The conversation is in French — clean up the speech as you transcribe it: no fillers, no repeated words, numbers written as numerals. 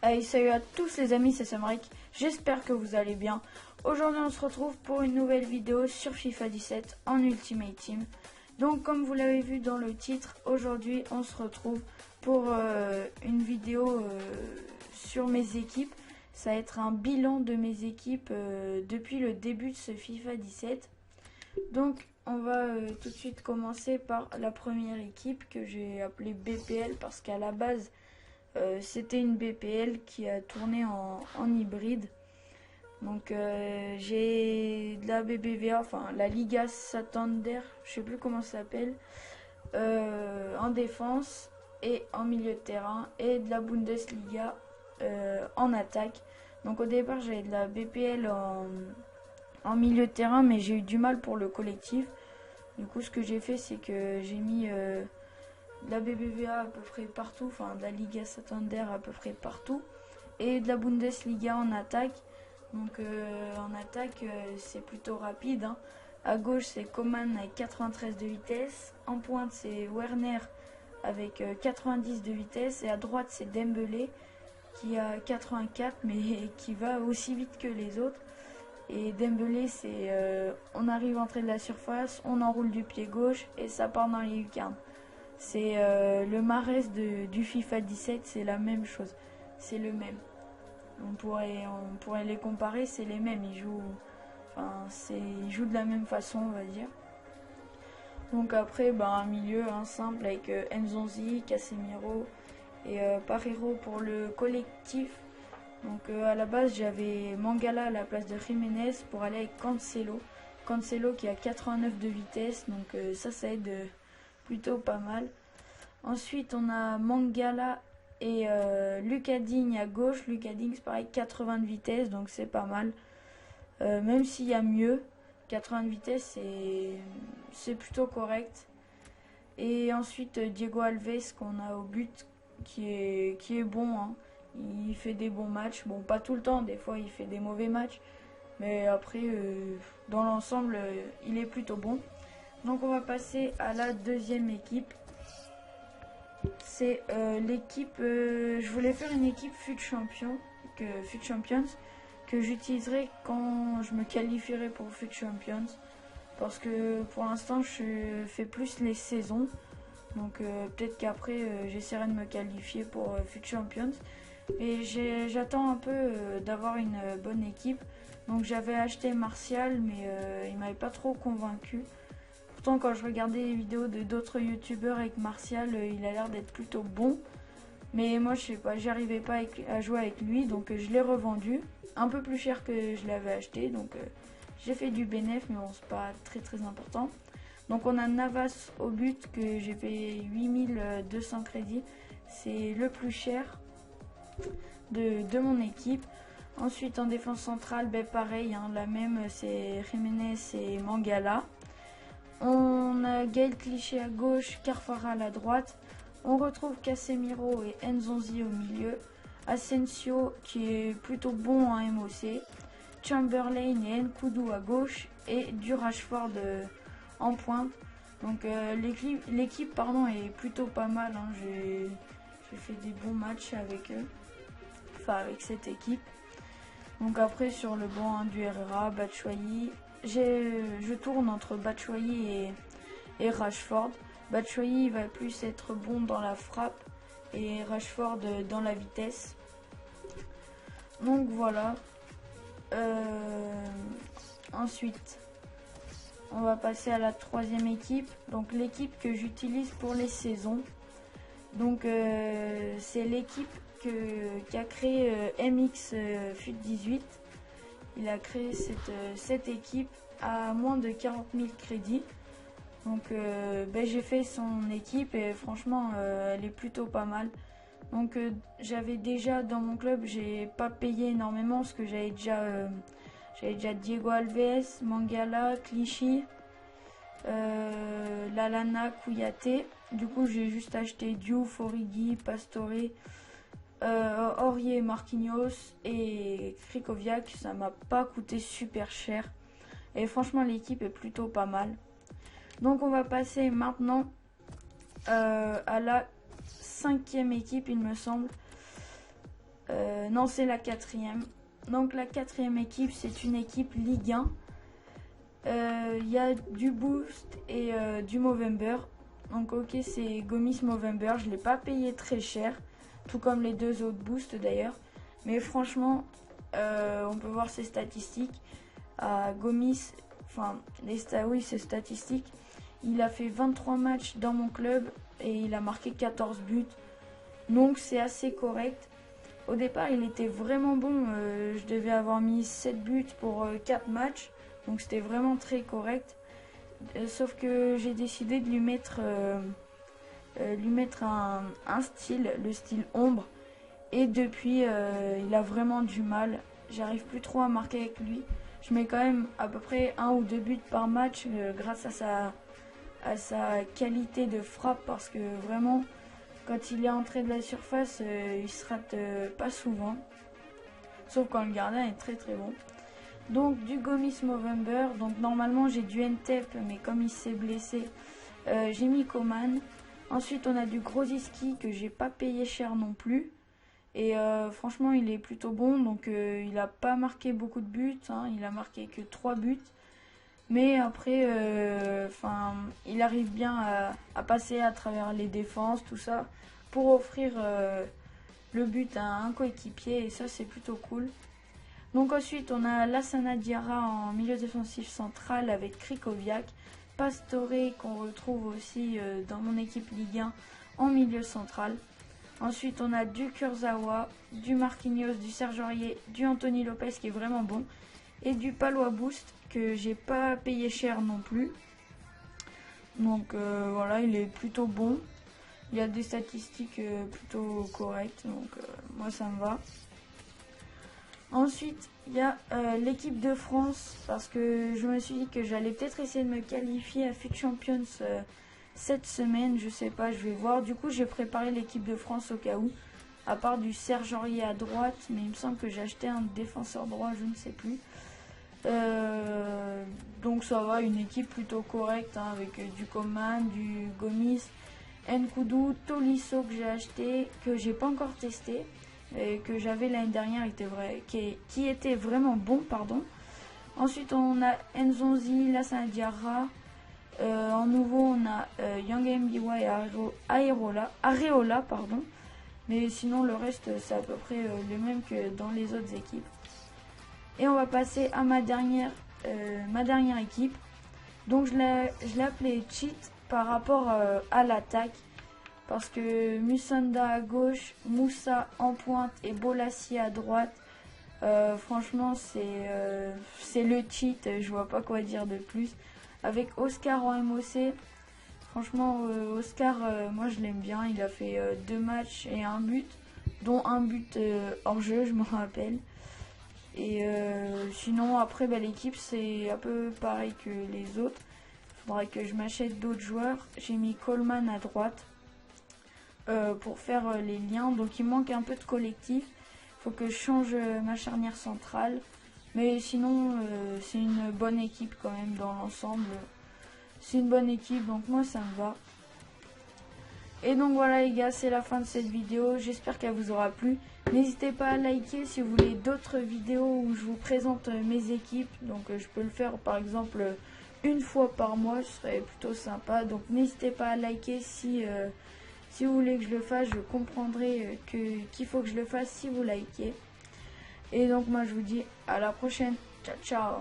Allez, salut à tous les amis, c'est Samrik, j'espère que vous allez bien. Aujourd'hui on se retrouve pour une nouvelle vidéo sur FIFA 17 en Ultimate Team. Donc comme vous l'avez vu dans le titre, aujourd'hui on se retrouve pour une vidéo sur mes équipes. Ça va être un bilan de mes équipes depuis le début de ce FIFA 17. Donc on va tout de suite commencer par la première équipe que j'ai appelée BPL parce qu'à la base c'était une BPL qui a tourné en hybride. Donc j'ai de la BBVA, enfin la Liga Santander, je sais plus comment ça s'appelle, en défense et en milieu de terrain, et de la Bundesliga en attaque. Donc au départ j'avais de la BPL en milieu de terrain, mais j'ai eu du mal pour le collectif. Du coup ce que j'ai fait, c'est que j'ai mis de la BBVA à peu près partout, enfin de la Liga Santander à peu près partout, et de la Bundesliga en attaque. Donc en attaque c'est plutôt rapide, hein. À gauche c'est Coman avec 93 de vitesse, en pointe c'est Werner avec 90 de vitesse, et à droite c'est Dembélé qui a 84 mais qui va aussi vite que les autres. Et Dembélé, c'est on arrive à entrer de la surface, on enroule du pied gauche et ça part dans les lucarnes. C'est le Mahrez du FIFA 17, c'est la même chose, c'est le même. On pourrait les comparer, c'est les mêmes, ils jouent de la même façon, on va dire. Donc après, un milieu simple avec Nzonzi, Casemiro et Parejo pour le collectif. Donc à la base j'avais Mangala à la place de Jiménez pour aller avec Cancelo. Cancelo qui a 89 de vitesse, donc ça aide plutôt pas mal. Ensuite on a Mangala et Lucas Digne à gauche. Lucas Digne c'est pareil, 80 de vitesse, donc c'est pas mal. Même s'il y a mieux, 80 de vitesse c'est plutôt correct. Et ensuite Diego Alves qu'on a au but qui est bon, hein. Il fait des bons matchs, bon pas tout le temps, des fois il fait des mauvais matchs, mais après dans l'ensemble il est plutôt bon. Donc on va passer à la deuxième équipe. C'est l'équipe, je voulais faire une équipe FUT Champions que j'utiliserai quand je me qualifierai pour FUT Champions, parce que pour l'instant je fais plus les saisons, donc peut-être qu'après j'essaierai de me qualifier pour FUT Champions. Et j'attends un peu d'avoir une bonne équipe. Donc j'avais acheté Martial, mais il m'avait pas trop convaincu. Pourtant quand je regardais les vidéos de d'autres youtubeurs avec Martial, il a l'air d'être plutôt bon. Mais moi je sais pas, j'arrivais pas à jouer avec lui, donc je l'ai revendu. Un peu plus cher que je l'avais acheté, donc j'ai fait du bénéf, mais bon c'est pas très important. Donc on a Navas au but que j'ai payé 8200 crédits. C'est le plus cher de mon équipe. Ensuite en défense centrale, pareil, hein, la même, c'est Jiménez et Mangala. On a Gaël Clichy à gauche, Carvajal à droite. On retrouve Casemiro et Nzonzi au milieu. Asensio qui est plutôt bon en MOC. Chamberlain et Nkoudou à gauche, et du Rashford en pointe. Donc l'équipe est plutôt pas mal, hein. J'ai fait des bons matchs avec eux, avec cette équipe. Donc après sur le banc, du Herrera, Batshuayi, je tourne entre Batshuayi et Rashford. Batshuayi va plus être bon dans la frappe et Rashford dans la vitesse. Donc voilà. Ensuite on va passer à la troisième équipe, donc l'équipe que j'utilise pour les saisons. Donc c'est l'équipe qui a créé MX FUT 18. Il a créé cette équipe à moins de 40 000 crédits. Donc j'ai fait son équipe et franchement elle est plutôt pas mal. Donc j'avais déjà dans mon club, j'ai pas payé énormément parce que j'avais déjà Diego Alves, Mangala, Clichy, Lalana, Kouyaté. Du coup j'ai juste acheté Diouf, Origi, Pastore, Aurier, Marquinhos et Krikoviak. Ça m'a pas coûté super cher et franchement l'équipe est plutôt pas mal. Donc on va passer maintenant à la cinquième équipe, il me semble. Non, c'est la quatrième. Donc la quatrième équipe, c'est une équipe Ligue 1. Il y a du Boost et du Movember. Donc ok, c'est Gomis Movember. Je ne l'ai pas payé très cher, tout comme les deux autres Boosts d'ailleurs. Mais franchement, on peut voir ses statistiques. Gomis, enfin, oui, ses statistiques. Il a fait 23 matchs dans mon club et il a marqué 14 buts. Donc c'est assez correct. Au départ, il était vraiment bon. Je devais avoir mis 7 buts pour 4 matchs. Donc c'était vraiment très correct. Sauf que j'ai décidé de lui mettre un style, le style ombre. Et depuis, il a vraiment du mal. J'arrive plus trop à marquer avec lui. Je mets quand même à peu près 1 ou 2 buts par match grâce à sa qualité de frappe. Parce que vraiment, quand il est entré de la surface, il se rate pas souvent. Sauf quand le gardien est très très bon. Donc du Gomis Movember. Donc normalement j'ai du Ntep, mais comme il s'est blessé, j'ai mis Coman. Ensuite on a du Grosicki que j'ai pas payé cher non plus. Et franchement il est plutôt bon. Donc il a pas marqué beaucoup de buts, hein, il a marqué que 3 buts. Mais après, il arrive bien à passer à travers les défenses, tout ça, pour offrir le but à un coéquipier. Et ça c'est plutôt cool. Donc ensuite on a Lassana Diarra en milieu défensif central avec Krikoviak, Pastore qu'on retrouve aussi dans mon équipe Ligue 1 en milieu central. Ensuite on a du Kurzawa, du Marquinhos, du Serge Aurier, du Anthony Lopez qui est vraiment bon et du Palois Boost que j'ai pas payé cher non plus. Donc voilà, il est plutôt bon. Il a des statistiques plutôt correctes, donc moi ça me va. Ensuite, il y a l'équipe de France, parce que je me suis dit que j'allais peut-être essayer de me qualifier à FUT Champions cette semaine, je sais pas, je vais voir. Du coup, j'ai préparé l'équipe de France au cas où, à part du Serge Aurier à droite, mais il me semble que j'ai acheté un défenseur droit, je ne sais plus. Donc ça va, une équipe plutôt correcte, hein, avec du Coman, du Gomis, Nkoudou, Tolisso que j'ai acheté, que j'ai pas encore testé. Et que j'avais l'année dernière qui était vraiment bon, pardon. Ensuite on a Nzonzi, Lassana Diarra. En nouveau on a Yang Mby et Areola, pardon. Mais sinon le reste c'est à peu près le même que dans les autres équipes. Et on va passer à ma dernière équipe. Donc je l'ai appelée Cheat par rapport à l'attaque. Parce que Musonda à gauche, Moussa en pointe et Bolassi à droite. Franchement, c'est le cheat. Je vois pas quoi dire de plus. Avec Oscar en MOC. Franchement, Oscar, moi je l'aime bien. Il a fait 2 matchs et 1 but. Dont un but hors jeu, je me rappelle. Et sinon, après, l'équipe, c'est un peu pareil que les autres. Il faudrait que je m'achète d'autres joueurs. J'ai mis Coleman à droite. Pour faire les liens, donc il manque un peu de collectif. Il faut que je change ma charnière centrale, mais sinon c'est une bonne équipe quand même dans l'ensemble. C'est une bonne équipe, donc moi ça me va. Et donc voilà les gars, c'est la fin de cette vidéo, j'espère qu'elle vous aura plu. N'hésitez pas à liker si vous voulez d'autres vidéos où je vous présente mes équipes. Donc je peux le faire par exemple une fois par mois, ce serait plutôt sympa. Donc n'hésitez pas à liker si vous voulez que je le fasse. Je comprendrai qu'il faut que je le fasse si vous likez. Et donc moi je vous dis à la prochaine. Ciao ciao.